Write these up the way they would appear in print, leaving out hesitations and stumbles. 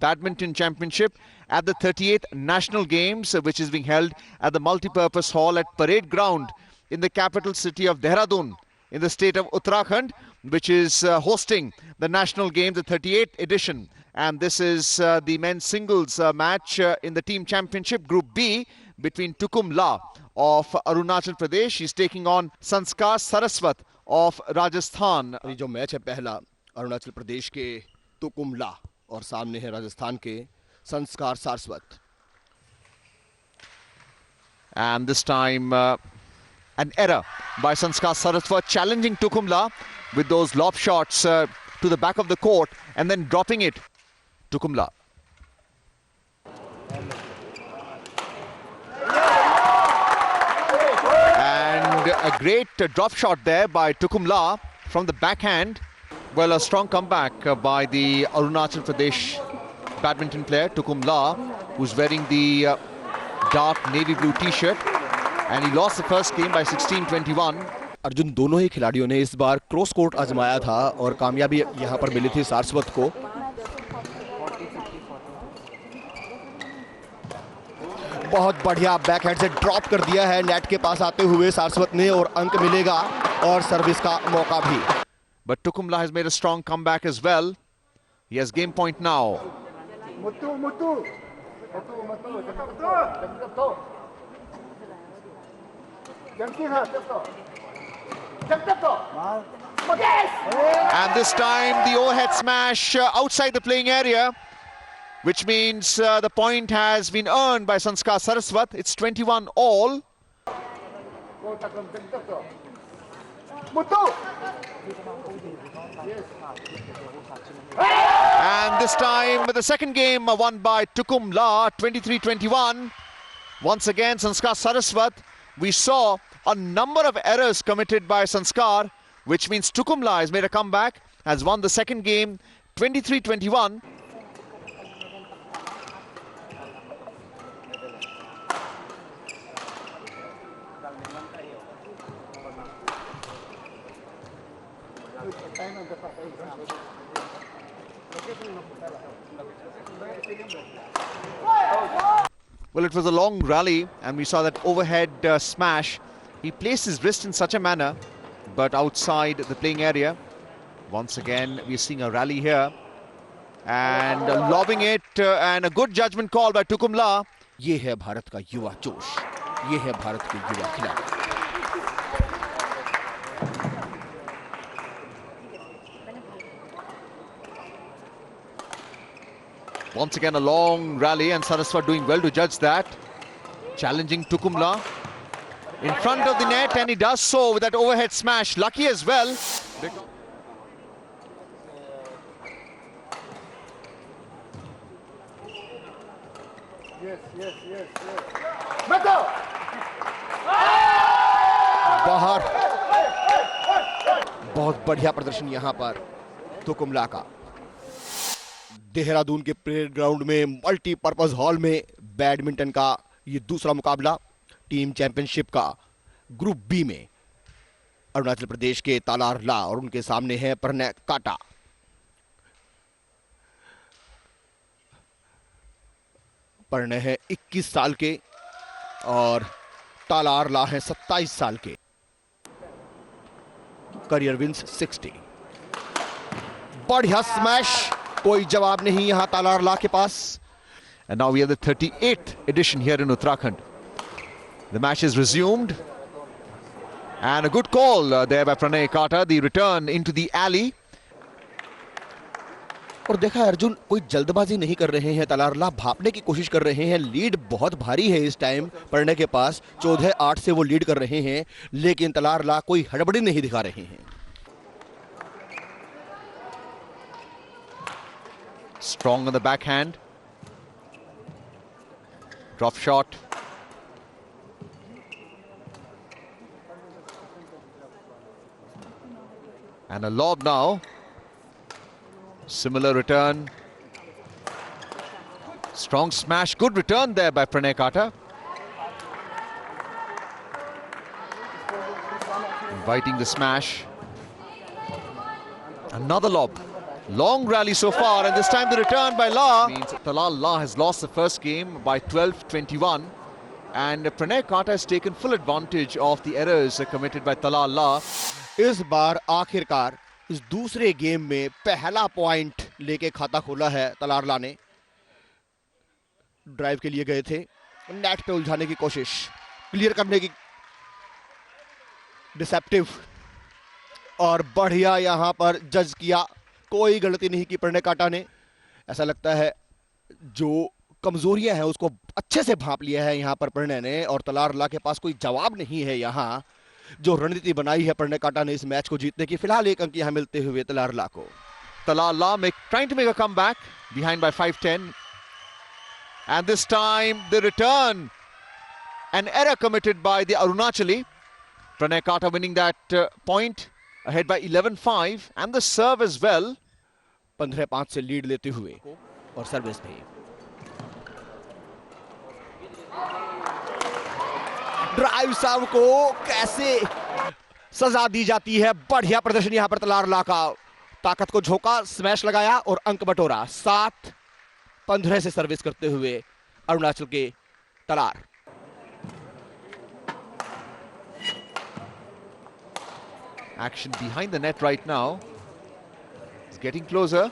Badminton Championship at the 38th National Games, which is being held at the Multipurpose Hall at Parade Ground in the capital city of Dehradun in the state of Uttarakhand, which is hosting the National Games, the 38th edition. And this is the men's singles match in the team championship Group B between Tukum La of Arunachal Pradesh. He's taking on Sanskar Saraswat of Rajasthan. जो match है पहला अरुणाचल प्रदेश के तुकुम ला और सामने है राजस्थान के संस्कार Saraswat. And this time an error by Sanskar Saraswat, challenging Tukum La with those lob shots to the back of the court and then dropping it. Tukum La. And a great drop shot there by Tukum La from the backhand. Well, a strong comeback by the Arunachal Pradesh badminton player Tukum La, who's wearing the dark navy blue t-shirt, and he lost the first game by 16-21. Arjun, दोनों ही खिलाड़ियों ने इस बार cross court आजमाया था और कामयाबी यहां पर मिली थी सारस्वत को. बहुत बढ़िया बैकहैंड से ड्रॉप कर दिया है नेट के पास आते हुए सारस्वत ने और अंक मिलेगा और सर्विस का मौका भी. But Tukum La has made a strong comeback as well. He has game point now. And this time the overhead smash outside the playing area, which means the point has been earned by Sanskar Saraswat. It's 21 all. And this time the second game won by Tukum La, 23-21. Once again Sanskar Saraswat. We saw a number of errors committed by Sanskar, which means Tukum La has made a comeback, has won the second game 23-21. Well, it was a long rally and we saw that overhead smash. He placed his wrist in such a manner, but outside the playing area. Once again, we're seeing a rally here. And lobbing it, and a good judgment call by Tukum La. ये है भारत का युवा जोश, ये है भारत के युवा खिलाड़ी. Once again a long rally and Saraswat doing well to judge that. Challenging Tukum La in front of the net, and he does so with that overhead smash. Lucky as well. Yes. बाहर बहुत बढ़िया प्रदर्शन यहां पर तुकुम ला का. देहरादून के parade ground में multipurpose hall में बैडमिंटन का ये दूसरा मुकाबला टीम चैंपियनशिप का ग्रुप बी में अरुणाचल प्रदेश के तालार ला और उनके सामने है प्रणय काटा. प्रणय है 21 साल के और तालार ला है 27 साल के. Career wins 60. बढ़िया स्मैश, कोई जवाब नहीं यहां तालार ला के पास. And now we have the 38th edition here in Uttarakhand. The match is resumed. And a good call there by Pranay Kata, the return into the alley. और देखा अर्जुन, कोई जल्दबाजी नहीं कर रहे हैं. तालारला भापने की कोशिश कर रहे हैं. लीड बहुत भारी है इस टाइम प्रणय के पास. 14-8 से वो लीड कर रहे हैं, लेकिन तालारला कोई हड़बड़ी नहीं दिखा रहे हैं. Strong on the backhand. Drop shot. And a lob now. Similar return. Strong smash. Good return there by Pranay Kata. Inviting the smash. Another lob. Long rally so far, and this time the return by La means Talal La has lost the first game by 12-21, and Pranay Kata has taken full advantage of the errors committed by Talal La. इस बार आखिरकार इस दूसरे game में पहला point लेके खाता खोला है तलार ला ने। ड्राइव के लिए गए थे, नेट पे उलझाने की कोशिश, क्लियर करने की, डिसेप्टिव और बढ़िया यहां पर जज किया। कोई गलती नहीं की प्रणय काटा ने। ऐसा लगता है जो कमजोरियां हैं उसको अच्छे से भांप लिया है यहां पर प्रणय ने, और तलार ला के पास कोई जवाब नहीं है। यहां जो रणनीति बनाई है प्रणय काटा ने इस मैच को जीतने की, फिलहाल एक अंक यहां मिलते हुए तलार ला को। Talal La trying to make a comeback behind by 5-10, and this time the return, an error committed by the Arunachali. Pranay Kata winning that point ahead by 11-5, and the serve as well. 15-5 से lead लेते हुए और service पे drive सर्व को कैसे सजा दी जाती है। बढ़िया प्रदर्शन यहां पर तलार ला का, ताकत को झोंका, स्मैश लगाया और अंक बटोरा। 7-15 से सर्विस करते हुए अरुणाचल के तलार। Action behind the net right now. It's getting closer.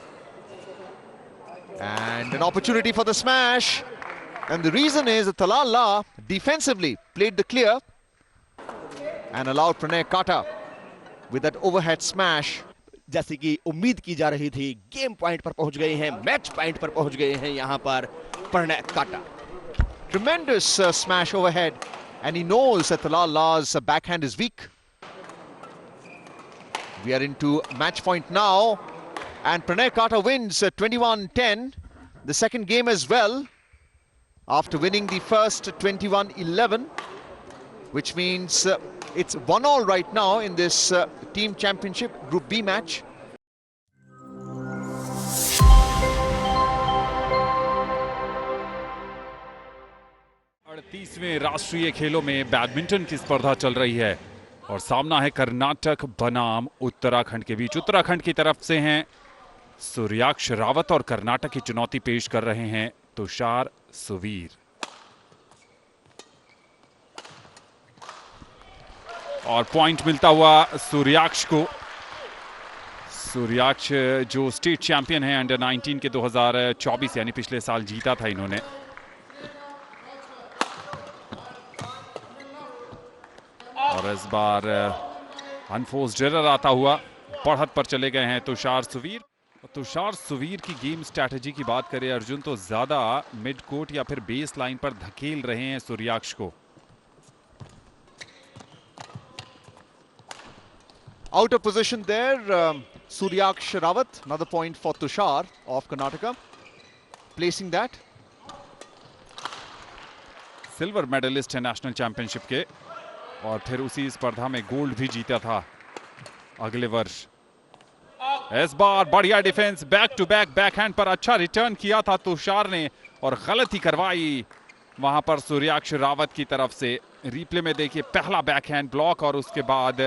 And an opportunity for the smash. And the reason is that Talal La defensively played the clear and allowed Pranay Kata with that overhead smash. जैसे कि उम्मीद की जा रही थी, game point पर पहुंच गए हैं, मैच पॉइंट पर पहुंच गए हैं यहां पर प्रणय काटा। Tremendous smash overhead, and he knows that Talal La's backhand is weak. We are into match point now, and Pranay Kata wins 21-10, the second game as well, after winning the first 21-11, which means it's 1-1 right now in this team championship Group B match. अड़तीसवें राष्ट्रीय खेलों में badminton की स्पर्धा चल रही है और सामना है कर्नाटक बनाम उत्तराखंड के बीच। उत्तराखंड की तरफ से हैं सूर्याक्ष रावत और कर्नाटक की चुनौती पेश कर रहे हैं तुषार सुवीर। और पॉइंट मिलता हुआ सूर्याक्ष को। सूर्याक्ष जो स्टेट चैंपियन है अंडर 19 के 2024, यानी पिछले साल जीता था इन्होंने। और इस बार अनफोर्स्ड एरर आता हुआ बढ़त पर चले गए हैं तुषार सुवीर। तुषार सुवीर की गेम स्ट्रैटेजी की बात करें अर्जुन, तो ज्यादा मिड कोर्ट या फिर बेस लाइन पर धकेल रहे हैं सूर्याक्ष को। Out of position there, Suryaaksh Rawat, another point for Tushar of Karnataka, placing that. Silver medallist है नेशनल चैंपियनशिप के, और फिर उसी स्पर्धा में गोल्ड भी जीता था अगले वर्ष। इस बार बढ़िया defence, back to back backhand पर अच्छा रिटर्न किया था तुषार ने और गलती करवाई वहां पर सूर्याक्ष रावत की तरफ से। रिप्ले में देखिए पहला बैकहैंड ब्लॉक और उसके बाद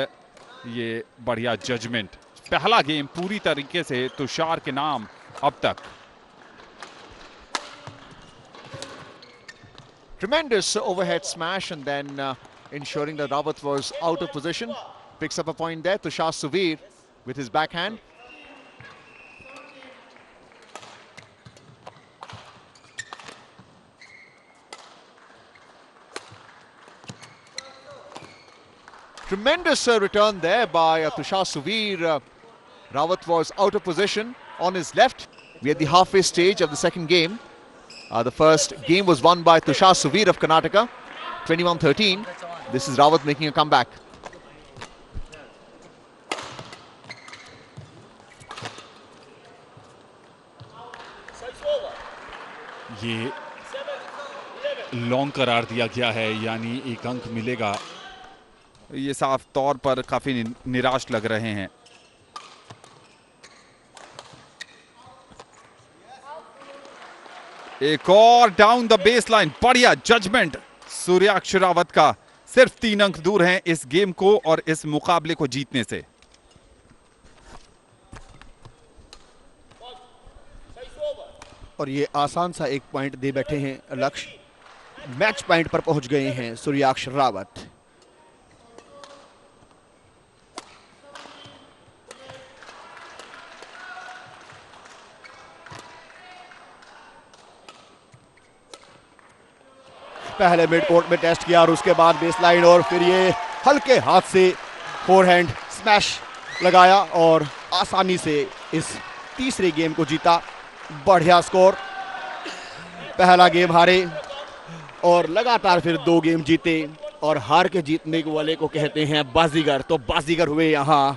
ये बढ़िया जजमेंट। पहला गेम पूरी तरीके से तुषार के नाम अब तक। Tremendous overhead smash, and then ensuring that Rawat was out of position. Picks up a point there. Tushar Suveer with his backhand. Tremendous return there by Tushar Suveer. Rawat was out of position on his left. We are at the halfway stage of the second game. The first game was won by Tushar Suveer of Karnataka, 21-13. This is Rawat making a comeback. ये long करार दिया गया है, यानी एक अंक मिलेगा। ये साफ तौर पर काफी निराश लग रहे हैं। एक और डाउन द बेस लाइन, बढ़िया जजमेंट सूर्याक्ष रावत का। सिर्फ 3 अंक दूर हैं इस गेम को और इस मुकाबले को जीतने से। और ये आसान सा एक पॉइंट दे बैठे हैं लक्ष्य। मैच पॉइंट पर पहुंच गए हैं सूर्याक्ष रावत। पहले मिड कोर्ट में टेस्ट किया और उसके बाद बेसलाइन और फिर ये हल्के हाथ से फोरहैंड स्मैश लगाया और आसानी से इस तीसरे गेम को जीता। बढ़िया स्कोर, पहला गेम हारे और लगातार फिर 2 गेम जीते और हार के जीतने वाले को कहते हैं बाजीगर। तो बाजीगर हुए यहां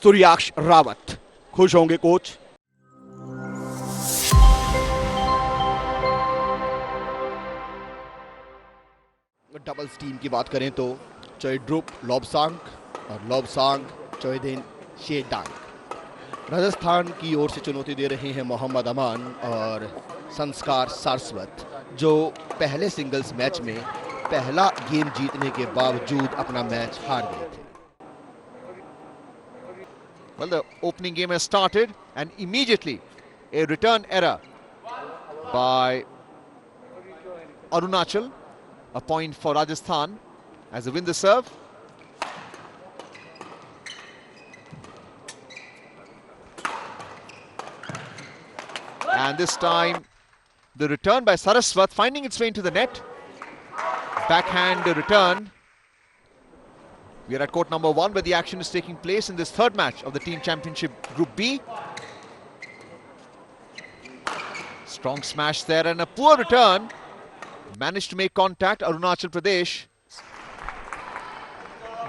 सूर्याक्ष रावत। खुश होंगे कोच। डबल्स टीम की बात करें तो चोइड्रुप लोब्सांग और लोब्सांग चोइदेन शेडांग राजस्थान की ओर से चुनौती दे रहे हैं मोहम्मद अमान और संस्कार सारस्वत, जो पहले सिंगल्स मैच में पहला गेम जीतने के बावजूद अपना मैच हार गए थे। Well, the opening game has started and immediately a return error by Arunachal. A point for Rajasthan as they win the serve. And this time the return by Saraswat finding its way into the net. Backhand return. We are at court number 1 where the action is taking place in this third match of the Team Championship Group B. Strong smash there and a poor return. Managed to make contact Arunachal Pradesh.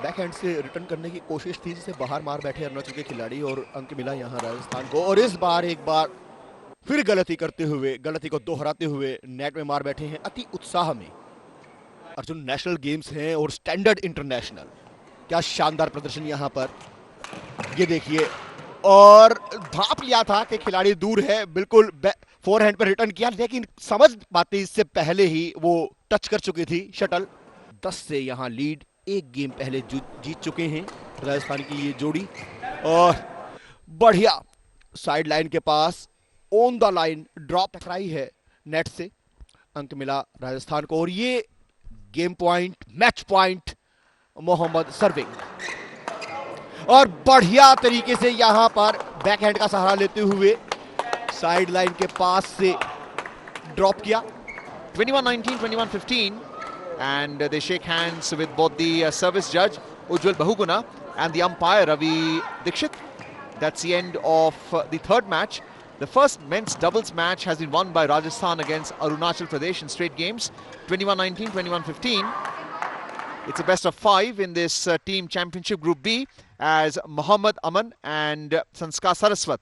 Backhand से return करने की कोशिश थी जिसे बाहर मार बैठे अरुणाचल के खिलाड़ी और अंक मिला यहां राजस्थान को। और इस बार एक बार फिर गलती करते हुए, गलती को दोहराते हुए नेट में मार बैठे हैं अति उत्साह में। अर्जुन, नेशनल गेम्स हैं और स्टैंडर्ड इंटरनेशनल। क्या शानदार प्रदर्शन यहां पर, ये देखिए। और भाप लिया था कि खिलाड़ी दूर है, बिल्कुल फोरहैंड पर रिटर्न किया, लेकिन समझ पाते इससे पहले ही वो टच कर चुकी थी शटल। 10 से यहां लीड, एक गेम पहले जीत चुके हैं राजस्थान की ये जोड़ी। और बढ़िया साइड लाइन के pass on the line drop टकराई है नेट से, अंक मिला राजस्थान को। और ये game point, match point Mohammed serving. और बढ़िया तरीके से यहां पर बैकहैंड का सहारा लेते हुए साइड लाइन के पास से ड्रॉप किया। 21-19, 21-15, and they shake hands with both the service judge Ujjwal Bahuguna and the umpire Ravi Dikshit. That's the end of the third match. The first men's doubles match has been won by Rajasthan against Arunachal Pradesh in straight games, 21-19, 21-15. It's a best of 5 in this team championship Group B as Mohammad Aman and Sanskar Saraswat.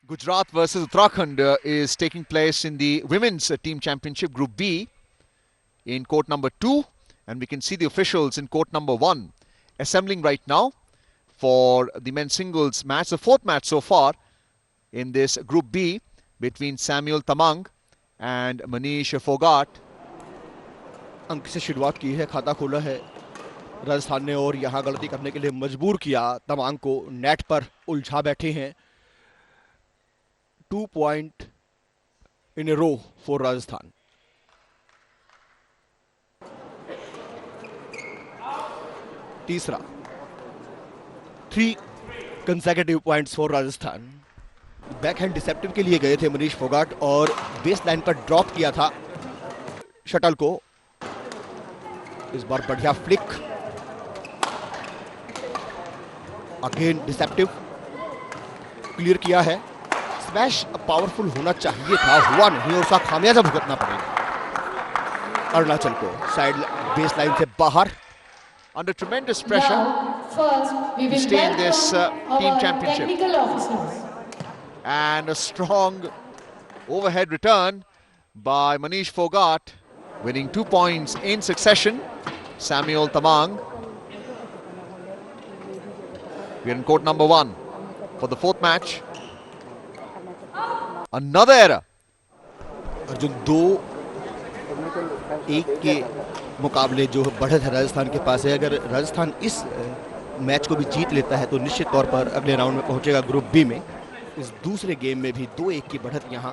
Gujarat versus Uttarakhand is taking place in the women's team championship Group B in court number 2, and we can see the officials in court number 1 assembling right now for the men's singles match, the fourth match so far in this Group B between Samuel Tamang and Manish Fogart. अंक से शुरुआत की है, खाता खोला है राजस्थान ने और यहां गलती करने के लिए मजबूर किया तमांग को, नेट पर उलझा बैठे हैं। 2 point in a row for Rajasthan. तीसरा 3 consecutive points for Rajasthan. Backhand deceptive के लिए गए थे मनीष फोगाट और बेस लाइन पर ड्रॉप किया था शटल को। इस बार बढ़िया फ्लिक, अगेन डिसेप्टिव, क्लियर किया है। स्मैश पावरफुल होना चाहिए था, हुआ नहीं और उसका खामियाजा भुगतना पड़ेगा अरुणाचल को। साइड बेस लाइन से बाहर। Under tremendous pressure to stay in this team championship. And a strong overhead return by Manish Fogart, winning 2 points in succession. Samuel Tamang. We are in court number 1 for the fourth match. Another error. Arjun 2-1 के मुकाबले जो बढ़त है राजस्थान के पास है। अगर राजस्थान इस match को भी जीत लेता है तो निश्चित तौर पर अगले राउंड में पहुंचेगा ग्रुप बी में। इस दूसरे गेम में भी 2-1 की बढ़त यहां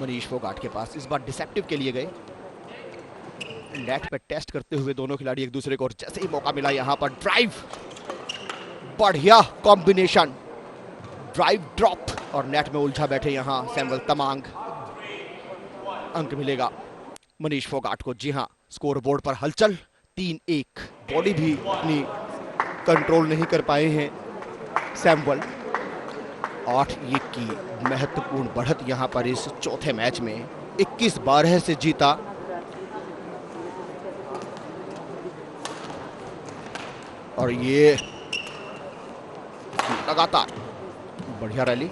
मनीष फोगाट के पास। इस बार डिसेप्टिव के लिए गए, नेट पे टेस्ट करते हुए दोनों खिलाड़ी एक दूसरे को, और जैसे ही मौका मिला यहां पर ड्राइव, बढ़िया कॉम्बिनेशन, ड्राइव ड्रॉप, और नेट में उलझा बैठे यहां सैमुअल तमांग। अंक मिलेगा मनीष फोगाट को। जी हां, स्कोर बोर्ड पर हलचल, 3-1। बॉडी भी अपनी कंट्रोल नहीं कर पाए हैं सैमुअल। 8-1 की महत्वपूर्ण बढ़त यहां पर इस चौथे मैच में। 21-12 से जीता। और ये लगातार बढ़िया रैली।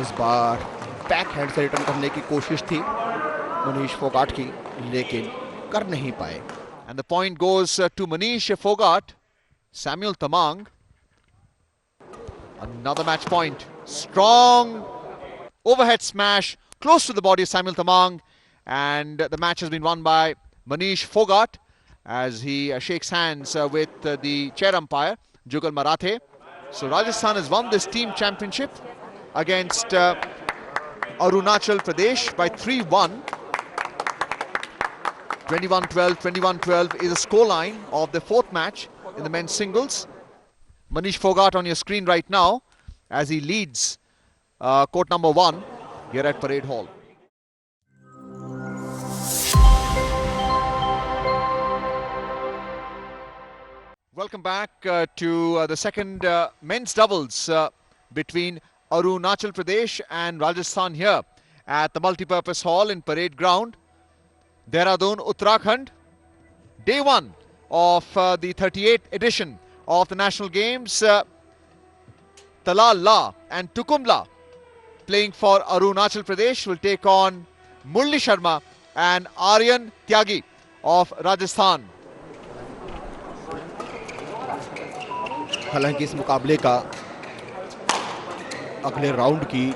इस बार बैक हैंड से रिटर्न करने की कोशिश थी मनीष फोगाट की, लेकिन कर नहीं पाए। And the point goes to Manish Fogat. Samuel Tamang. Another match point. Strong overhead smash close to the body of Samuel Tamang. And the match has been won by Manish Fogat as he shakes hands with the chair umpire, Jugal Marathe. So Rajasthan has won this team championship against Arunachal Pradesh by 3-1. 21-12, 21-12 is the scoreline of the fourth match in the men's singles. Manish Fogat on your screen right now as he leads court number 1 here at Parade Hall. Welcome back to the second men's doubles between Arunachal Pradesh and Rajasthan here at the multipurpose hall in Parade Ground, Dehradun, Uttarakhand. Day 1 of the 38th edition of the National Games. Talal La and Tukumla playing for Arunachal Pradesh will take on Murli Sharma and Aryan Tyagi of Rajasthan. हालांकि इस मुकाबले का अगले round की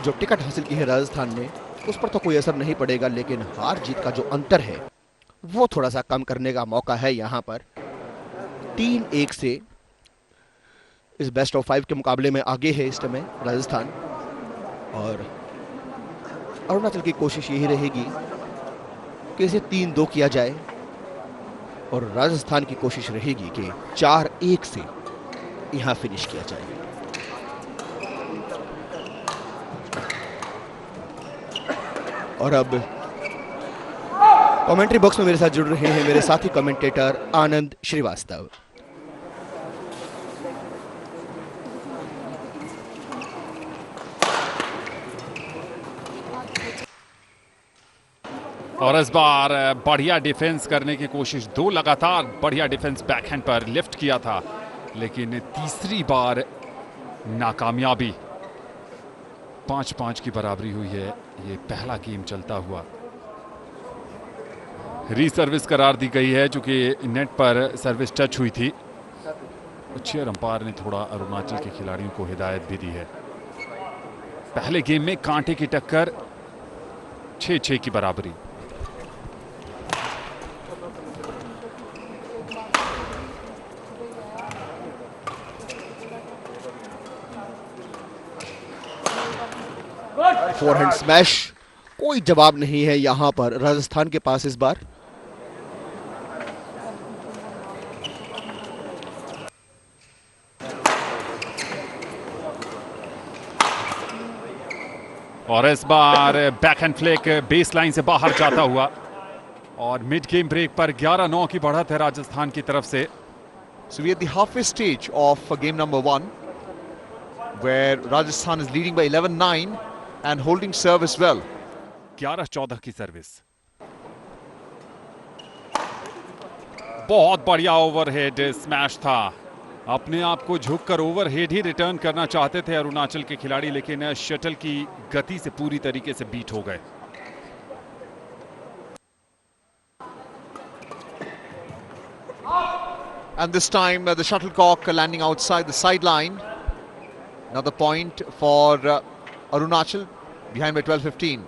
जो ticket हासिल की है राजस्थान ने, उस पर तो कोई असर नहीं पड़ेगा, लेकिन हार जीत का जो अंतर है वो थोड़ा सा कम करने का मौका है यहां पर। 3-1 से इस बेस्ट ऑफ 5 के मुकाबले में आगे है इस समय राजस्थान, और अरुणाचल की कोशिश यही रहेगी कि इसे 3-2 किया जाए, और राजस्थान की कोशिश रहेगी कि 4-1 से यहां फिनिश किया जाए। और अब कमेंट्री बॉक्स में मेरे साथ जुड़ रहे हैं मेरे साथी कमेंटेटर आनंद श्रीवास्तव। और इस बार बढ़िया डिफेंस करने की कोशिश, 2 लगातार बढ़िया डिफेंस बैकहैंड पर लिफ्ट किया था, लेकिन तीसरी बार नाकामयाबी। 5-5 की बराबरी हुई है। ये पहला गेम चलता हुआ रीसर्विस करार दी गई है, चूंकि नेट पर सर्विस टच हुई थी। चेयर अंपायर ने थोड़ा अरुणाचल के खिलाड़ियों को हिदायत भी दी है। पहले गेम में कांटे की टक्कर, 6-6 की बराबरी। फोरहैंड स्मैश, कोई जवाब नहीं है यहां पर राजस्थान के पास इस बार। और इस बार बैकहैंड फ्लिक बेस लाइन से बाहर जाता हुआ, और मिड गेम ब्रेक पर 11-9 की बढ़त है राजस्थान की तरफ से। So we are at the halfway stage of game number 1, where Rajasthan is leading by 11-9 and holding serve as well. 11-14 की सर्विस। बहुत बढ़िया ओवरहेड स्मैश था। अपने आप को झुककर ओवरहेड ही रिटर्न करना चाहते थे अरुणाचल के खिलाड़ी, लेकिन शटल की गति से पूरी तरीके से बीट हो गए। And this time the shuttlecock landing outside the sideline. Another point for Arunachal, behind by 12-15.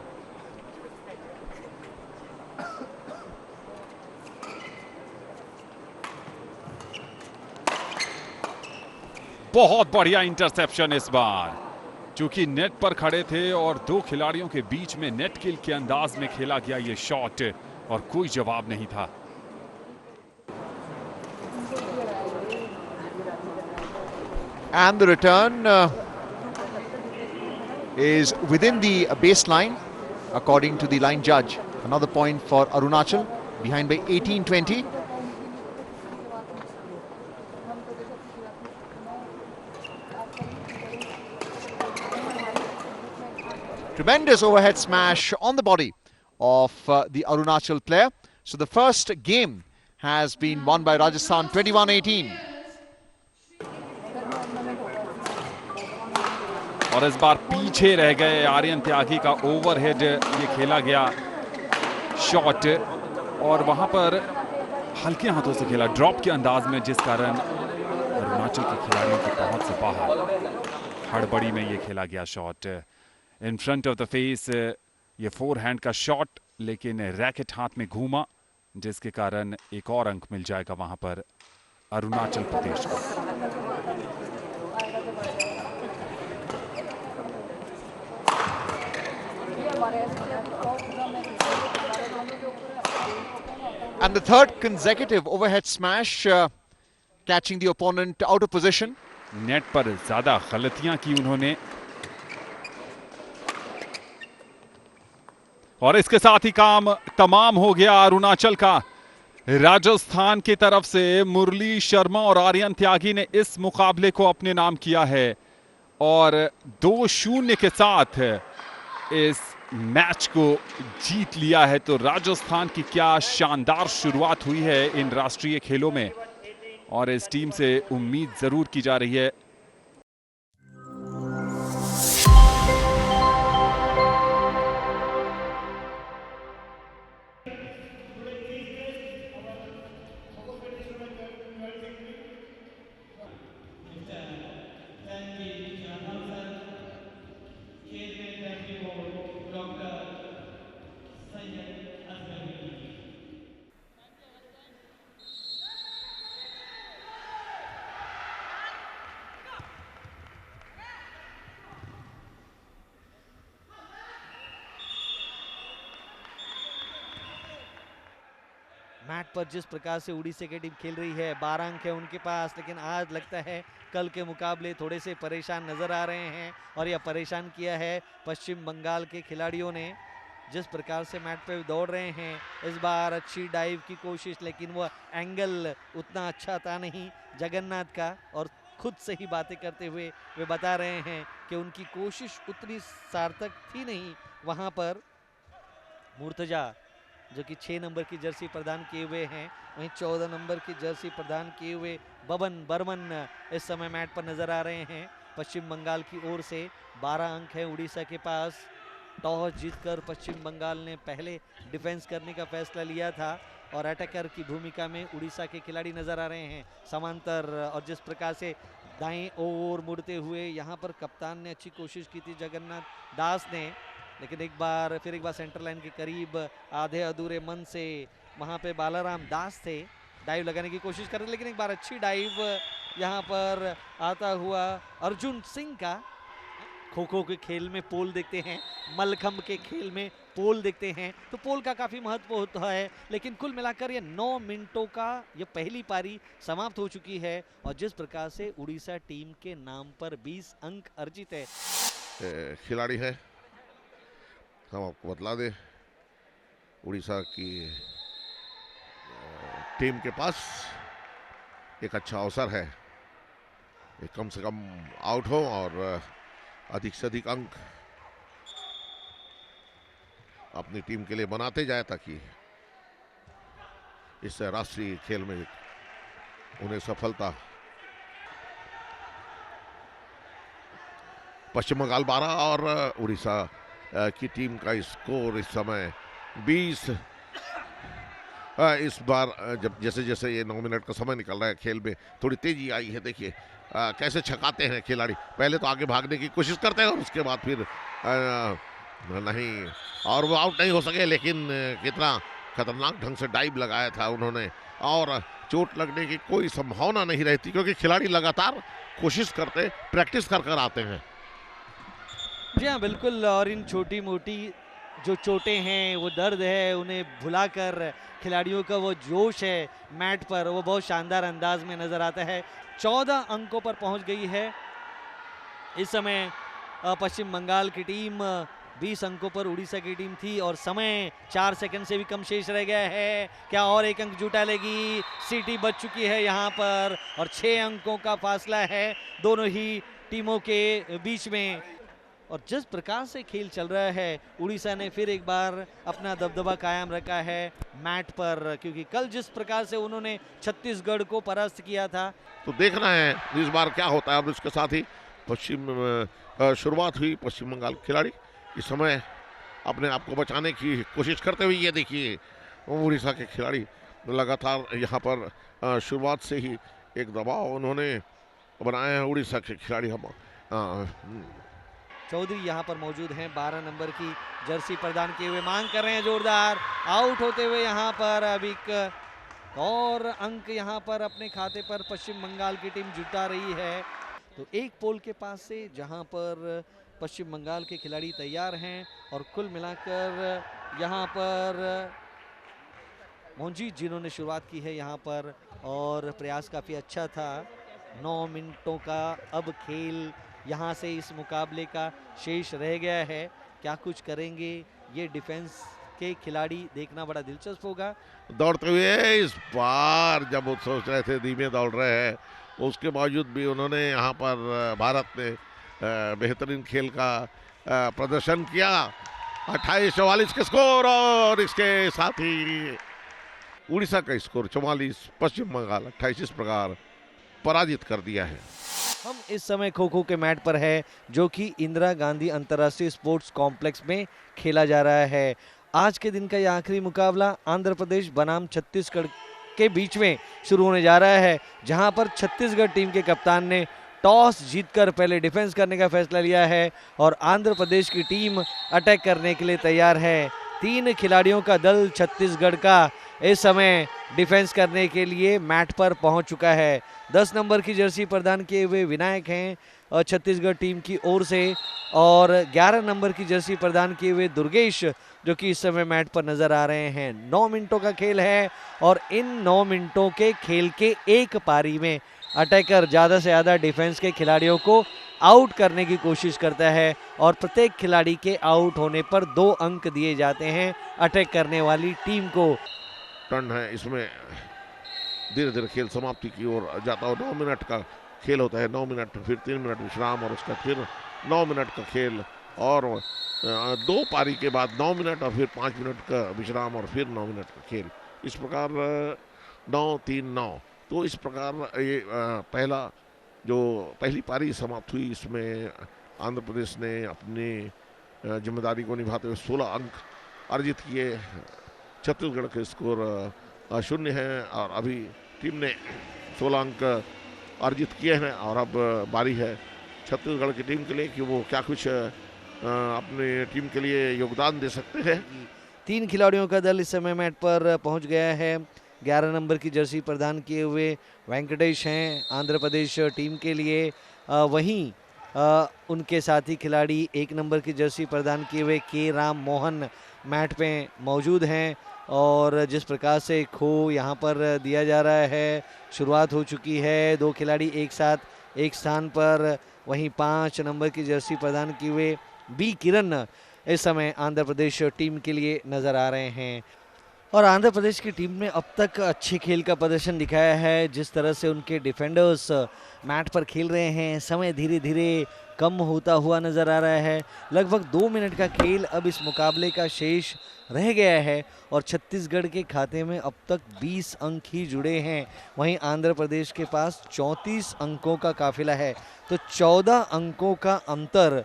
बहुत बढ़िया इंटरसेप्शन इस बार, चूंकि नेट पर खड़े थे और दो खिलाड़ियों के बीच में नेट किल के अंदाज में खेला गया ये शॉट और कोई जवाब नहीं था। And the return is within the baseline according to the line judge. Another point for Arunachal, behind by 18-20. Tremendous overhead smash on the body of the Arunachal player. So the first game has been won by Rajasthan 21-18. और इस बार पीछे रह गए आर्यन त्यागी का overhead ये खेला गया shot और वहां पर हल्के हाथों से खेला, ड्रॉप के अंदाज में, जिस कारण अरुणाचल के खिलाड़ियों की पहुंच से बाहर हड़बड़ी में ये खेला गया shot. In front of the face ये फोरहैंड का शॉट, लेकिन रैकेट हाथ में घूमा, जिसके कारण एक और अंक मिल जाएगा वहां पर अरुणाचल प्रदेश को। And the third consecutive overhead smash, catching the opponent out of position. Net पर ज्यादा गलतियां की उन्होंने और इसके साथ ही काम तमाम हो गया अरुणाचल का। राजस्थान की तरफ से मुरली शर्मा और आर्यन त्यागी ने इस मुकाबले को अपने नाम किया है और 2-0 के साथ इस मैच को जीत लिया है। तो राजस्थान की क्या शानदार शुरुआत हुई है इन राष्ट्रीय खेलों में और इस टीम से उम्मीद जरूर की जा रही है मैट पर जिस प्रकार से उड़ीसा की टीम खेल रही है, 12 अंक है उनके पास, लेकिन आज लगता है कल के मुकाबले थोड़े से परेशान नजर आ रहे हैं और यह परेशान किया है पश्चिम बंगाल के खिलाड़ियों ने। जिस प्रकार से मैट पे दौड़ रहे हैं, इस बार अच्छी डाइव की कोशिश, लेकिन वह एंगल उतना अच्छा था नहीं जगन्नाथ का और खुद से ही बातें करते हुए वे बता रहे हैं कि उनकी कोशिश उतनी सार्थक थी नहीं। वहां पर मुर्तजा जो कि 6 नंबर की जर्सी प्रदान किए हुए हैं, वहीं 14 नंबर की जर्सी प्रदान किए हुए बबन बर्मन इस समय मैट पर नजर आ रहे हैं। पश्चिम बंगाल की ओर से 12 अंक है उड़ीसा के पास। टॉस जीतकर पश्चिम बंगाल ने पहले डिफेंस करने का फैसला लिया था और अटैकर की भूमिका में उड़ीसा के खिलाड़ी नजर आ रहे हैं समांतर। और जिस प्रकार से दाएं ओर मुड़ते हुए यहाँ पर कप्तान ने अच्छी कोशिश की थी जगन्नाथ दास ने, लेकिन एक बार सेंटर लाइन के करीब आधे अधूरे मन से वहां पे बालाराम दास थे, डाइव लगाने की कोशिश कर रहे, लेकिन एक बार अच्छी डाइव यहां पर आता हुआ अर्जुन सिंह का। खो खो के खेल में पोल देखते हैं, मलखंब के खेल में पोल देखते हैं, तो पोल का काफी महत्व होता है। लेकिन कुल मिलाकर ये 9 मिनटों का ये पहली पारी समाप्त हो चुकी है और जिस प्रकार से उड़ीसा टीम के नाम पर 20 अंक अर्जित है। खिलाड़ी है, हम आपको बतला दें, उड़ीसा की टीम के पास एक अच्छा अवसर है, एक कम से कम आउट हो और अधिक से अधिक अंक अपनी टीम के लिए बनाते जाए ताकि इस राष्ट्रीय खेल में उन्हें सफलता। पश्चिम बंगाल 12 और उड़ीसा की टीम का स्कोर इस समय 20। इस बार जब जैसे जैसे ये 9 मिनट का समय निकल रहा है खेल में थोड़ी तेजी आई है। देखिए कैसे छकाते हैं खिलाड़ी, पहले तो आगे भागने की कोशिश करते हैं और उसके बाद फिर नहीं, और वो आउट नहीं हो सके, लेकिन कितना खतरनाक ढंग से डाइव लगाया था उन्होंने और चोट लगने की कोई संभावना नहीं रहती, क्योंकि खिलाड़ी लगातार कोशिश करते, प्रैक्टिस कर कर आते हैं। जी हाँ बिल्कुल, और इन छोटी मोटी जो चोटें हैं, वो दर्द है, उन्हें भुलाकर खिलाड़ियों का वो जोश है मैट पर, वो बहुत शानदार अंदाज में नजर आता है। 14 अंकों पर पहुंच गई है इस समय पश्चिम बंगाल की टीम। 20 अंकों पर उड़ीसा की टीम थी और समय 4 सेकंड से भी कम शेष रह गया है। क्या और एक अंक जुटा लेगी? सीटी बच चुकी है यहाँ पर और 6 अंकों का फासला है दोनों ही टीमों के बीच में। और जिस प्रकार से खेल चल रहा है, उड़ीसा ने फिर एक बार अपना दबदबा कायम रखा है मैट पर, क्योंकि कल जिस प्रकार से उन्होंने छत्तीसगढ़ को परास्त किया था। तो देखना है इस बार क्या होता है। और इसके साथ ही शुरुआत हुई पश्चिम बंगाल खिलाड़ी इस समय अपने आप को बचाने की कोशिश करते हुए। ये देखिए उड़ीसा के खिलाड़ी लगातार यहाँ पर शुरुआत से ही एक दबाव उन्होंने बनाया है। उड़ीसा के खिलाड़ी चौधरी यहाँ पर मौजूद हैं, 12 नंबर की जर्सी प्रदान किए हुए मांग कर रहे हैं जोरदार। आउट होते हुए यहाँ पर अभी और अंक यहाँ पर अपने खाते पर पश्चिम बंगाल की टीम जुटा रही है। तो एक पोल के पास से जहाँ पर पश्चिम बंगाल के खिलाड़ी तैयार हैं और कुल मिलाकर यहाँ पर मोंजीत जिन्होंने शुरुआत की है यहाँ पर और प्रयास काफ़ी अच्छा था। 9 मिनटों का अब खेल यहाँ से इस मुकाबले का शेष रह गया है। क्या कुछ करेंगे ये डिफेंस के खिलाड़ी, देखना बड़ा दिलचस्प होगा। दौड़ते हुए इस बार जब वो सोच रहे थे धीमे दौड़ रहे हैं, उसके बावजूद भी उन्होंने यहाँ पर भारत ने बेहतरीन खेल का प्रदर्शन किया। 28-44 के स्कोर और इसके साथ ही उड़ीसा का स्कोर 44, पश्चिम बंगाल 28 इस प्रकार पराजित कर दिया है। हम इस समय खो खो के मैट पर है जो कि इंदिरा गांधी अंतर्राष्ट्रीय स्पोर्ट्स कॉम्प्लेक्स में खेला जा रहा है। आज के दिन का यह आखिरी मुकाबला आंध्र प्रदेश बनाम छत्तीसगढ़ के बीच में शुरू होने जा रहा है, जहां पर छत्तीसगढ़ टीम के कप्तान ने टॉस जीतकर पहले डिफेंस करने का फैसला लिया है और आंध्र प्रदेश की टीम अटैक करने के लिए तैयार है। 3 खिलाड़ियों का दल छत्तीसगढ़ का इस समय डिफेंस करने के लिए मैट पर पहुंच चुका है। 10 नंबर की जर्सी प्रदान किए हुए विनायक हैं छत्तीसगढ़ टीम की ओर से और 11 नंबर की जर्सी प्रदान किए हुए दुर्गेश जो कि इस समय मैट पर नजर आ रहे हैं। 9 मिनटों का खेल है और इन 9 मिनटों के खेल के एक पारी में अटैकर ज़्यादा से ज़्यादा डिफेंस के खिलाड़ियों को आउट करने की कोशिश करता है और प्रत्येक खिलाड़ी के आउट होने पर 2 अंक दिए जाते हैं अटैक करने वाली टीम को। टर्न है इसमें, धीरे धीरे खेल समाप्ति की ओर जाता हो। 9 मिनट का खेल होता है, 9 मिनट फिर 3 मिनट विश्राम और उसका फिर 9 मिनट का खेल और 2 पारी के बाद 9 मिनट और फिर 5 मिनट का विश्राम और फिर 9 मिनट का खेल। इस प्रकार 9-3-9। तो इस प्रकार ये पहली पारी समाप्त हुई। इसमें आंध्र प्रदेश ने अपनी जिम्मेदारी को निभाते हुए 16 अंक अर्जित किए। छत्तीसगढ़ के स्कोर 0 है और अभी टीम ने 16 अंक अर्जित किए हैं और अब बारी है छत्तीसगढ़ की टीम के लिए कि वो क्या कुछ अपने टीम के लिए योगदान दे सकते हैं। 3 खिलाड़ियों का दल इस समय मैट पर पहुंच गया है। 11 नंबर की जर्सी प्रदान किए हुए वेंकटेश हैं आंध्र प्रदेश टीम के लिए। वहीं उनके साथी खिलाड़ी 1 नंबर की जर्सी प्रदान किए हुए के राम मोहन मैट पे मौजूद हैं और जिस प्रकार से खो यहाँ पर दिया जा रहा है, शुरुआत हो चुकी है। 2 खिलाड़ी एक साथ एक स्थान पर। वहीं 5 नंबर की जर्सी प्रदान किए हुए बी किरण इस समय आंध्र प्रदेश टीम के लिए नज़र आ रहे हैं और आंध्र प्रदेश की टीम ने अब तक अच्छे खेल का प्रदर्शन दिखाया है। जिस तरह से उनके डिफेंडर्स मैट पर खेल रहे हैं, समय धीरे धीरे कम होता हुआ नज़र आ रहा है। लगभग 2 मिनट का खेल अब इस मुकाबले का शेष रह गया है और छत्तीसगढ़ के खाते में अब तक 20 अंक ही जुड़े हैं। वहीं आंध्र प्रदेश के पास 34 अंकों का काफिला है। तो 14 अंकों का अंतर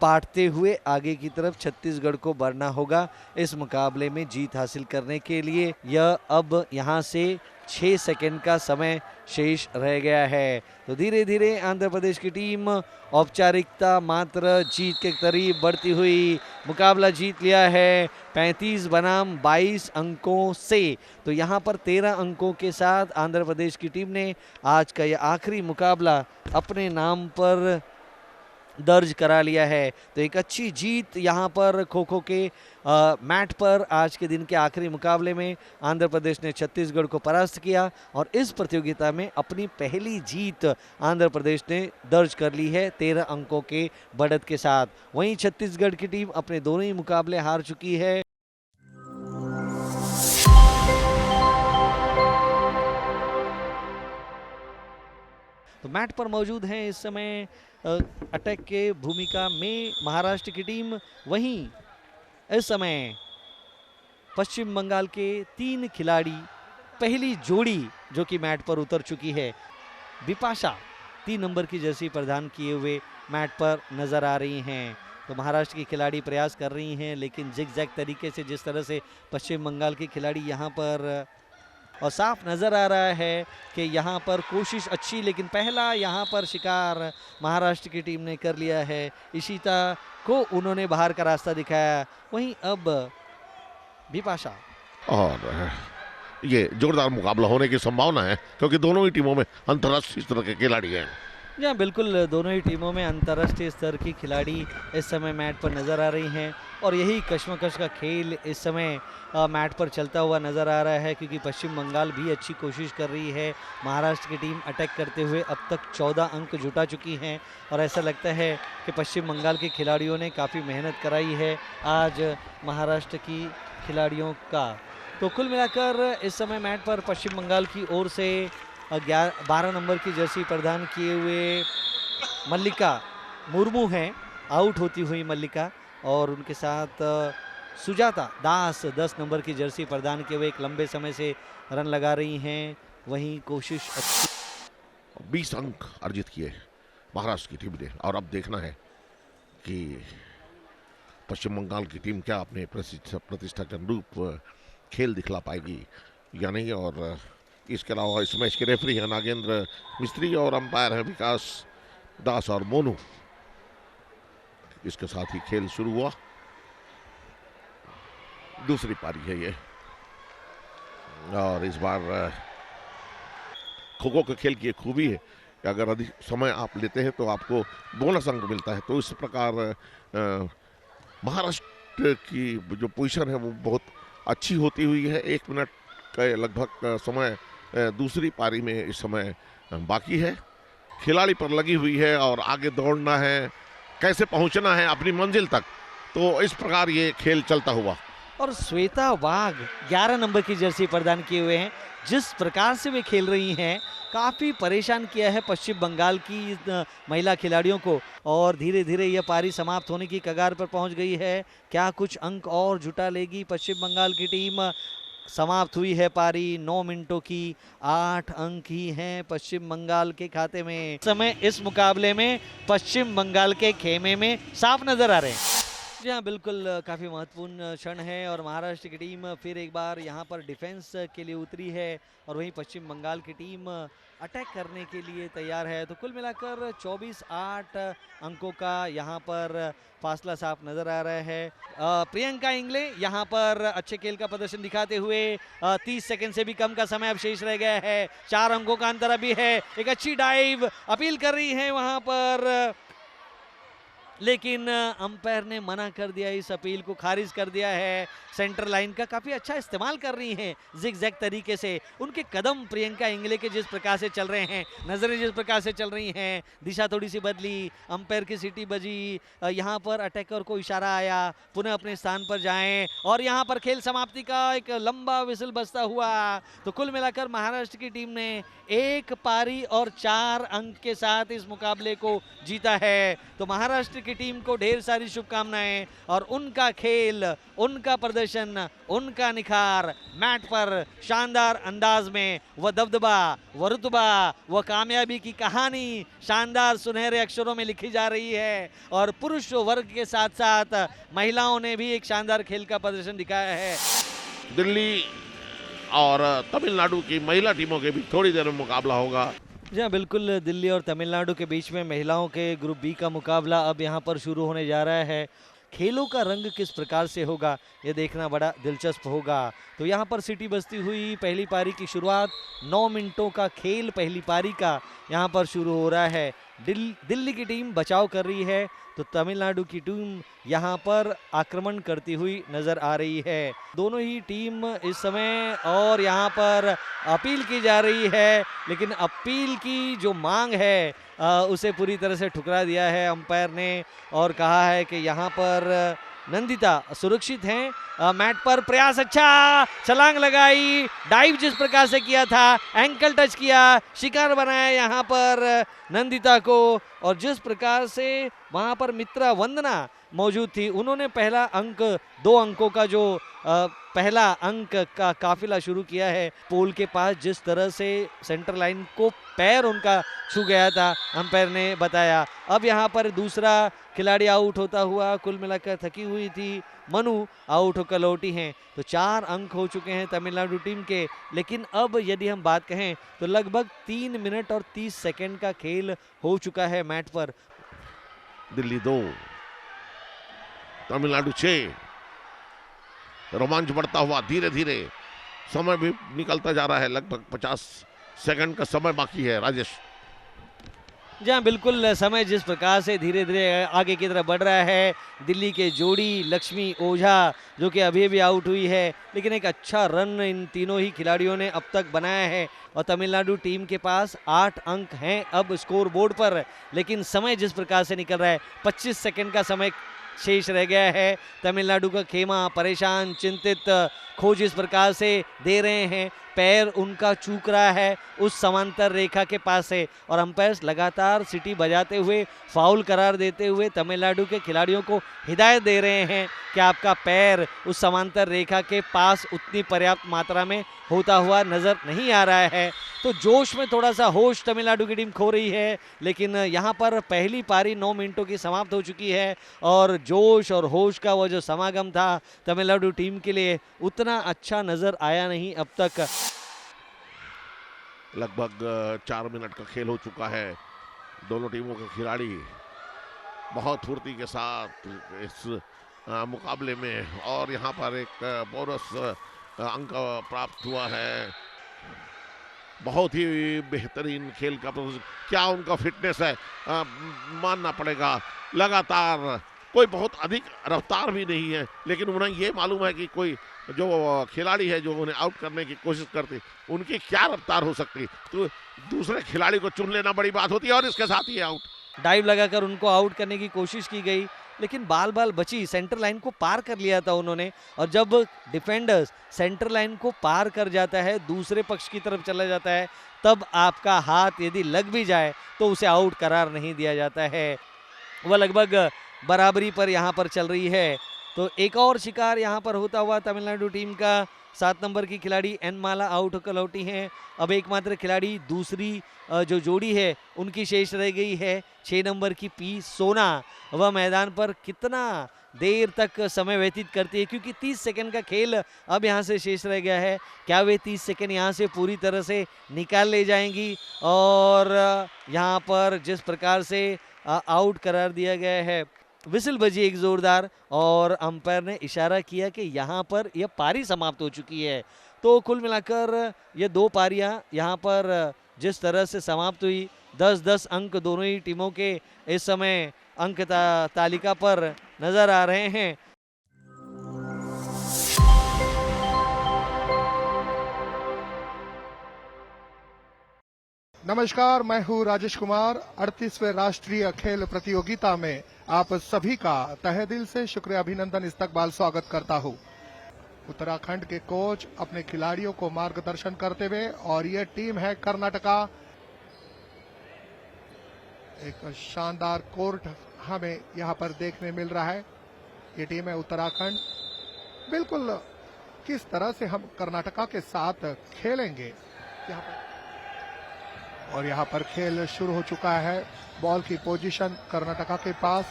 पाटते हुए आगे की तरफ छत्तीसगढ़ को बढ़ना होगा इस मुकाबले में जीत हासिल करने के लिए। यह अब यहाँ से 6 सेकंड का समय शेष रह गया है। तो धीरे धीरे आंध्र प्रदेश की टीम औपचारिकता मात्र जीत के करीब बढ़ती हुई मुकाबला जीत लिया है 35 बनाम 22 अंकों से। तो यहाँ पर 13 अंकों के साथ आंध्र प्रदेश की टीम ने आज का यह आखिरी मुकाबला अपने नाम पर दर्ज करा लिया है। तो एक अच्छी जीत यहाँ पर खो खो के मैट पर आज के दिन के आखिरी मुकाबले में आंध्र प्रदेश ने छत्तीसगढ़ को परास्त किया और इस प्रतियोगिता में अपनी पहली जीत आंध्र प्रदेश ने दर्ज कर ली है 13 अंकों के बढ़त के साथ। वहीं छत्तीसगढ़ की टीम अपने दोनों ही मुकाबले हार चुकी है। तो मैट पर मौजूद हैं इस समय अटैक के भूमिका में महाराष्ट्र की टीम। वहीं इस समय पश्चिम बंगाल के 3 खिलाड़ी, पहली जोड़ी जो कि मैट पर उतर चुकी है, बिपाशा 3 नंबर की जर्सी परिधान किए हुए मैट पर नजर आ रही हैं। तो महाराष्ट्र की खिलाड़ी प्रयास कर रही हैं, लेकिन जिग-जैग तरीके से जिस तरह से पश्चिम बंगाल की खिलाड़ी यहाँ पर और साफ नज़र आ रहा है कि यहाँ पर कोशिश अच्छी, लेकिन पहला यहाँ पर शिकार महाराष्ट्र की टीम ने कर लिया है। इशिता को उन्होंने बाहर का रास्ता दिखाया। वहीं अब बिपाशा, और ये जोरदार मुकाबला होने की संभावना है क्योंकि दोनों ही टीमों में अंतर्राष्ट्रीय स्तर के खिलाड़ी हैं। जी हाँ, बिल्कुल दोनों ही टीमों में अंतर्राष्ट्रीय स्तर की खिलाड़ी इस समय मैट पर नज़र आ रही हैं और यही कश्मकश का खेल इस समय मैट पर चलता हुआ नज़र आ रहा है, क्योंकि पश्चिम बंगाल भी अच्छी कोशिश कर रही है। महाराष्ट्र की टीम अटैक करते हुए अब तक 14 अंक जुटा चुकी हैं और ऐसा लगता है कि पश्चिम बंगाल के खिलाड़ियों ने काफ़ी मेहनत कराई है आज महाराष्ट्र की खिलाड़ियों का। तो कुल मिलाकर इस समय मैट पर पश्चिम बंगाल की ओर से 12 नंबर की जर्सी प्रदान किए हुए मल्लिका मुर्मू हैं, आउट होती हुई मल्लिका, और उनके साथ सुजाता दास 10 नंबर की जर्सी प्रदान किए हुए एक लंबे समय से रन लगा रही हैं। वहीं कोशिश अच्छी, 20 अंक अर्जित किए महाराष्ट्र की टीम ने और अब देखना है कि पश्चिम बंगाल की टीम क्या अपने प्रतिष्ठा के अनुरूप खेल दिखला पाएगी या नहीं। और इसके अलावा इस मैच के रेफरी हैं नागेंद्र मिस्त्री और अंपायर हैं विकास दास और मोनू। इसके साथ ही खेल शुरू हुआ, दूसरी पारी है ये, और इस बार खो खो के खेल की एक खूबी है कि अगर अधिक समय आप लेते हैं तो आपको बोनस अंक मिलता है। तो इस प्रकार महाराष्ट्र की जो पोजीशन है वो बहुत अच्छी होती हुई है। 1 मिनट का लगभग समय दूसरी पारी में इस समय बाकी है। खिलाड़ी पर लगी हुई है और आगे दौड़ना है, कैसे पहुंचना है अपनी मंजिल तक। तो इस प्रकार ये खेल चलता हुआ, और श्वेता वाघ 11 नंबर की जर्सी प्रदान किए हुए हैं। जिस प्रकार से वे खेल रही हैं काफ़ी परेशान किया है पश्चिम बंगाल की महिला खिलाड़ियों को, और धीरे धीरे यह पारी समाप्त होने की कगार पर पहुंच गई है। क्या कुछ अंक और जुटा लेगी पश्चिम बंगाल की टीम? समाप्त हुई है पारी 9 मिनटों की, 8 अंक ही हैं पश्चिम बंगाल के खाते में। समय इस मुकाबले में पश्चिम बंगाल के खेमे में साफ नजर आ रहे हैं। जी हाँ, बिल्कुल काफ़ी महत्वपूर्ण क्षण है और महाराष्ट्र की टीम फिर एक बार यहाँ पर डिफेंस के लिए उतरी है और वहीं पश्चिम बंगाल की टीम अटैक करने के लिए तैयार है। तो कुल मिलाकर 24-8 अंकों का यहाँ पर फासला साफ नजर आ रहा है। प्रियंका इंगले यहाँ पर अच्छे खेल का प्रदर्शन दिखाते हुए 30 सेकंड से भी कम का समय अब शेष रह गया है। 4 अंकों का अंतर अभी है। एक अच्छी डाइव अपील कर रही है वहाँ पर, लेकिन अंपायर ने मना कर दिया, इस अपील को खारिज कर दिया है। सेंटर लाइन का काफ़ी अच्छा इस्तेमाल कर रही हैं जिग-जैग तरीके से। उनके कदम प्रियंका इंगले के जिस प्रकार से चल रहे हैं, नज़रें जिस प्रकार से चल रही हैं, दिशा थोड़ी सी बदली, अंपायर की सीटी बजी, यहाँ पर अटैकर को इशारा आया पुनः अपने स्थान पर जाएं और यहाँ पर खेल समाप्ति का एक लंबा विसल बजता हुआ। तो कुल मिलाकर महाराष्ट्र की टीम ने 1 पारी और 4 अंक के साथ इस मुकाबले को जीता है। तो महाराष्ट्र की की टीम को ढेर सारी शुभकामनाएं और उनका खेल, उनका प्रदर्शन, उनका निखार मैट पर शानदार अंदाज में वह दबदबा, वह रुतबा, वह कामयाबी की कहानी शानदार सुनहरे अक्षरों में लिखी जा रही है। और पुरुष वर्ग के साथ साथ महिलाओं ने भी एक शानदार खेल का प्रदर्शन दिखाया है। दिल्ली और तमिलनाडु की महिला टीमों के भी थोड़ी देर में मुकाबला होगा। जी हाँ, बिल्कुल, दिल्ली और तमिलनाडु के बीच में महिलाओं के ग्रुप बी का मुकाबला अब यहाँ पर शुरू होने जा रहा है। खेलों का रंग किस प्रकार से होगा ये देखना बड़ा दिलचस्प होगा। तो यहाँ पर सीटी बजती हुई पहली पारी की शुरुआत, 9 मिनटों का खेल पहली पारी का यहाँ पर शुरू हो रहा है। दिल्ली की टीम बचाव कर रही है तो तमिलनाडु की टीम यहाँ पर आक्रमण करती हुई नजर आ रही है। दोनों ही टीम इस समय, और यहाँ पर अपील की जा रही है, लेकिन अपील की जो मांग है उसे पूरी तरह से ठुकरा दिया है अंपायर ने और कहा है कि यहाँ पर नंदिता सुरक्षित हैं। मैट पर प्रयास, अच्छा छलांग लगाई, डाइव जिस प्रकार से किया था, एंकल टच किया, शिकार बनाया यहाँ पर नंदिता को। और जिस प्रकार से वहाँ पर मित्रा वंदना मौजूद थी, उन्होंने पहला अंक, 2 अंकों का जो पहला अंक का काफिला शुरू किया है। पोल के पास जिस तरह से सेंटर लाइन को पैर उनका छू गया था, अंपायर ने बताया। अब यहाँ पर दूसरा खिलाड़ी आउट होता हुआ, कुल मिलाकर थकी हुई थी मनु आउट होकर लौटी हैं। तो 4 अंक हो चुके हैं तमिलनाडु टीम के। लेकिन अब यदि हम बात कहें तो लगभग 3 मिनट और 30 सेकंड का खेल हो चुका है मैट पर। दिल्ली 2, तमिलनाडु 6। रोमांच बढ़ता हुआ धीरे धीरे, समय भी निकलता जा रहा है। लगभग 50 सेकंड का समय बाकी है। राजेश जी हाँ, बिल्कुल, समय जिस प्रकार से धीरे धीरे आगे की तरफ बढ़ रहा है। दिल्ली के जोड़ी लक्ष्मी ओझा जो कि अभी भी आउट हुई है, लेकिन एक अच्छा रन इन तीनों ही खिलाड़ियों ने अब तक बनाया है। और तमिलनाडु टीम के पास 8 अंक हैं अब स्कोर बोर्ड पर। लेकिन समय जिस प्रकार से निकल रहा है, 25 सेकंड का समय शेष रह गया है। तमिलनाडु का खेमा परेशान, चिंतित, खोज इस प्रकार से दे रहे हैं, पैर उनका चूक रहा है उस समांतर रेखा के पास से। और अंपायर्स लगातार सीटी बजाते हुए, फाउल करार देते हुए तमिलनाडु के खिलाड़ियों को हिदायत दे रहे हैं कि आपका पैर उस समांतर रेखा के पास उतनी पर्याप्त मात्रा में होता हुआ नजर नहीं आ रहा है। तो जोश में थोड़ा सा होश तमिलनाडु की टीम खो रही है। लेकिन यहाँ पर पहली पारी 9 मिनटों की समाप्त हो चुकी है और जोश और होश का वो जो समागम था तमिलनाडु टीम के लिए उतना अच्छा नजर आया नहीं अब तक। लगभग 4 मिनट का खेल हो चुका है। दोनों टीमों के खिलाड़ी बहुत फुर्ती के साथ इस मुकाबले में, और यहाँ पर एक बोनस अंक प्राप्त हुआ है। बहुत ही बेहतरीन खेल का क्या उनका फिटनेस है, मानना पड़ेगा। लगातार कोई बहुत अधिक रफ्तार भी नहीं है, लेकिन उन्हें ये मालूम है कि कोई जो खिलाड़ी है जो उन्हें आउट करने की कोशिश करती, उनकी क्या रफ्तार हो सकती, तो दूसरे खिलाड़ी को चुन लेना बड़ी बात होती है। और इसके साथ ही आउट, डाइव लगाकर उनको आउट करने की कोशिश की गई, लेकिन बाल बाल बची। सेंटर लाइन को पार कर लिया था उन्होंने, और जब डिफेंडर्स सेंटर लाइन को पार कर जाता है, दूसरे पक्ष की तरफ चला जाता है, तब आपका हाथ यदि लग भी जाए तो उसे आउट करार नहीं दिया जाता है। वह लगभग बराबरी पर यहाँ पर चल रही है। तो एक और शिकार यहाँ पर होता हुआ तमिलनाडु टीम का 7 नंबर की खिलाड़ी एन माला आउट होकर लौटी हैं। अब एकमात्र खिलाड़ी दूसरी जो जोड़ी है उनकी शेष रह गई है, 6 नंबर की पी सोना। वह मैदान पर कितना देर तक समय व्यतीत करती है, क्योंकि 30 सेकंड का खेल अब यहाँ से शेष रह गया है। क्या वे 30 सेकंड यहाँ से पूरी तरह से निकाल ले जाएंगी? और यहाँ पर जिस प्रकार से आउट करार दिया गया है, विसिल बजी एक जोरदार, और अंपायर ने इशारा किया कि यहाँ पर यह पारी समाप्त हो चुकी है। तो कुल मिलाकर ये 2 पारियां यहाँ पर जिस तरह से समाप्त हुई, 10-10 अंक दोनों ही टीमों के इस समय अंक तालिका पर नजर आ रहे हैं। नमस्कार, मैं हूँ राजेश कुमार। 38वें राष्ट्रीय खेल प्रतियोगिता में आप सभी का तहे दिल से शुक्रिया, अभिनंदन, इस्तकबाल, स्वागत करता हूँ। उत्तराखंड के कोच अपने खिलाड़ियों को मार्गदर्शन करते हुए, और ये टीम है कर्नाटका। एक शानदार कोर्ट हमें यहाँ पर देखने मिल रहा है। ये टीम है उत्तराखंड। बिल्कुल किस तरह से हम कर्नाटका के साथ खेलेंगे यहाँ पर, और यहाँ पर खेल शुरू हो चुका है। बॉल की पोजीशन कर्नाटका के पास,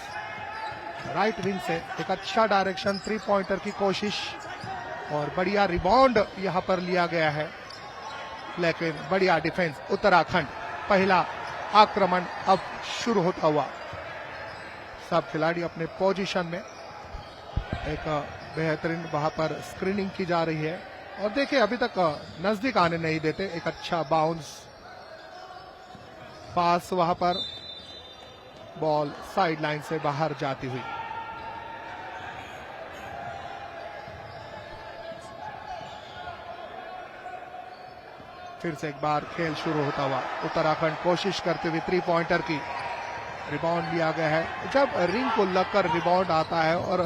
राइट विंग से एक अच्छा डायरेक्शन, 3 पॉइंटर की कोशिश और बढ़िया रिबाउंड यहाँ पर लिया गया है, लेकिन बढ़िया डिफेंस उत्तराखंड। पहला आक्रमण अब शुरू होता हुआ, सब खिलाड़ी अपने पोजीशन में, एक बेहतरीन वहां पर स्क्रीनिंग की जा रही है और देखिए अभी तक नजदीक आने नहीं देते। एक अच्छा बाउंस पास, वहां पर बॉल साइड लाइन से बाहर जाती हुई। फिर से एक बार खेल शुरू होता हुआ, उत्तराखंड कोशिश करते हुए 3 पॉइंटर की, रिबाउंड लिया गया है। जब रिंग को लगकर रिबाउंड आता है और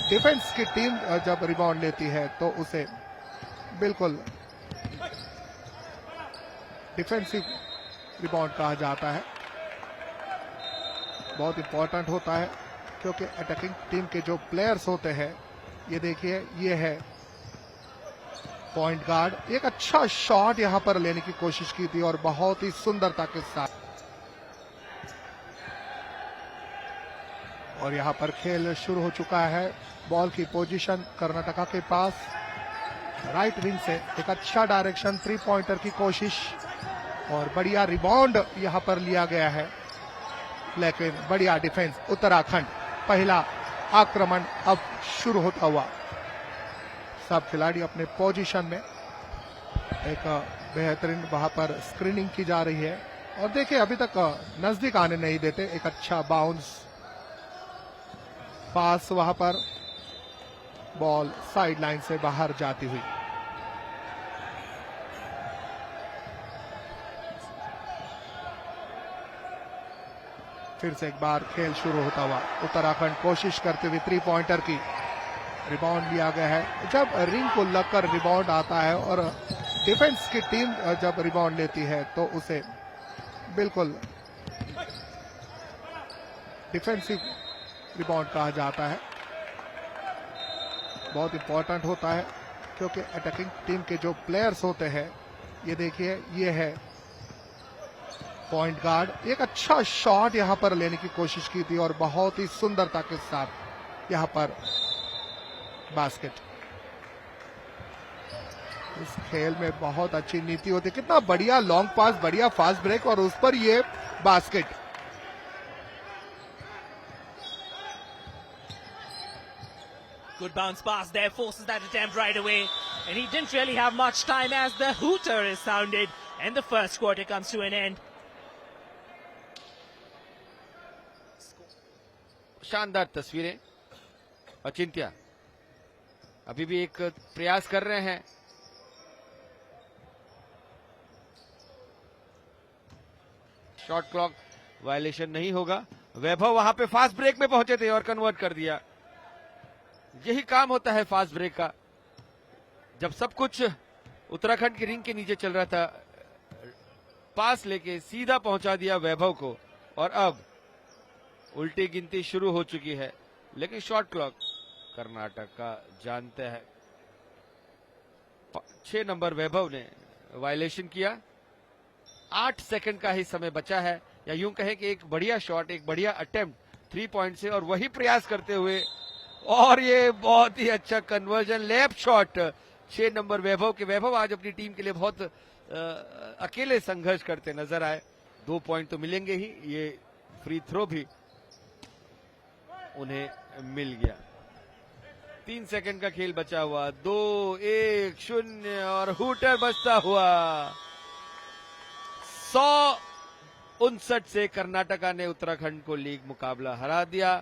डिफेंस की टीम जब रिबाउंड लेती है तो उसे बिल्कुल डिफेंसिव रिबाउंड कहा जाता है। बहुत इंपॉर्टेंट होता है क्योंकि अटैकिंग टीम के जो प्लेयर्स होते हैं, ये देखिए ये है पॉइंट गार्ड, एक अच्छा शॉट यहां पर लेने की कोशिश की थी और बहुत ही सुंदरता के साथ, और यहां पर खेल शुरू हो चुका है। बॉल की पोजीशन कर्नाटका के पास, राइट विंग से एक अच्छा डायरेक्शन, 3 पॉइंटर की कोशिश और बढ़िया रिबाउंड यहां पर लिया गया है, लेकिन बढ़िया डिफेंस उत्तराखंड। पहला आक्रमण अब शुरू होता हुआ, सब खिलाड़ी अपने पोजीशन में, एक बेहतरीन वहां पर स्क्रीनिंग की जा रही है और देखिए अभी तक नजदीक आने नहीं देते। एक अच्छा बाउंस पास, वहां पर बॉल साइड लाइन से बाहर जाती हुई। फिर से एक बार खेल शुरू होता हुआ, उत्तराखंड कोशिश करते हुए 3 पॉइंटर की, रिबाउंड लिया गया है। जब रिंग को लगकर रिबाउंड आता है और डिफेंस की टीम जब रिबाउंड लेती है तो उसे बिल्कुल डिफेंसिव रिबाउंड कहा जाता है। बहुत इंपॉर्टेंट होता है क्योंकि अटैकिंग टीम के जो प्लेयर्स होते हैं, ये देखिए ये है पॉइंट गार्ड, एक अच्छा शॉट यहां पर लेने की कोशिश की थी और बहुत ही सुंदरता के साथ यहां पर बास्केट। इस खेल में बहुत अच्छी नीति होती है, कितना बढ़िया लॉन्ग पास, बढ़िया फास्ट ब्रेक और उस पर ये basket. Good bounce pass there, forces that attempt right away. And he didn't really have much time as the hooter is sounded and the first quarter comes to an end. शानदार तस्वीरें। अचिंत्य अभी भी एक प्रयास कर रहे हैं। शॉट क्लॉक वायलेशन नहीं होगा। वैभव वहां पे फास्ट ब्रेक में पहुंचे थे और कन्वर्ट कर दिया। यही काम होता है फास्ट ब्रेक का। जब सब कुछ उत्तराखंड की रिंग के नीचे चल रहा था, पास लेके सीधा पहुंचा दिया वैभव को और अब उल्टी गिनती शुरू हो चुकी है, लेकिन शॉट क्लॉक कर्नाटक का जानते हैं। 6 नंबर वैभव ने वायलेशन किया। 8 सेकंड का ही समय बचा है, या यूं कहें कि एक बढ़िया शॉट, एक बढ़िया अटेम्प्ट 3 पॉइंट से और वही प्रयास करते हुए, और ये बहुत ही अच्छा कन्वर्जन लेफ्ट शॉट 6 नंबर वैभव के। वैभव आज अपनी टीम के लिए बहुत अकेले संघर्ष करते नजर आए। 2 पॉइंट तो मिलेंगे ही, ये फ्री थ्रो भी उन्हें मिल गया। 3 सेकंड का खेल बचा हुआ, 2, 1, 0 और हूटर बजता हुआ। 159 से कर्नाटका ने उत्तराखंड को लीग मुकाबला हरा दिया।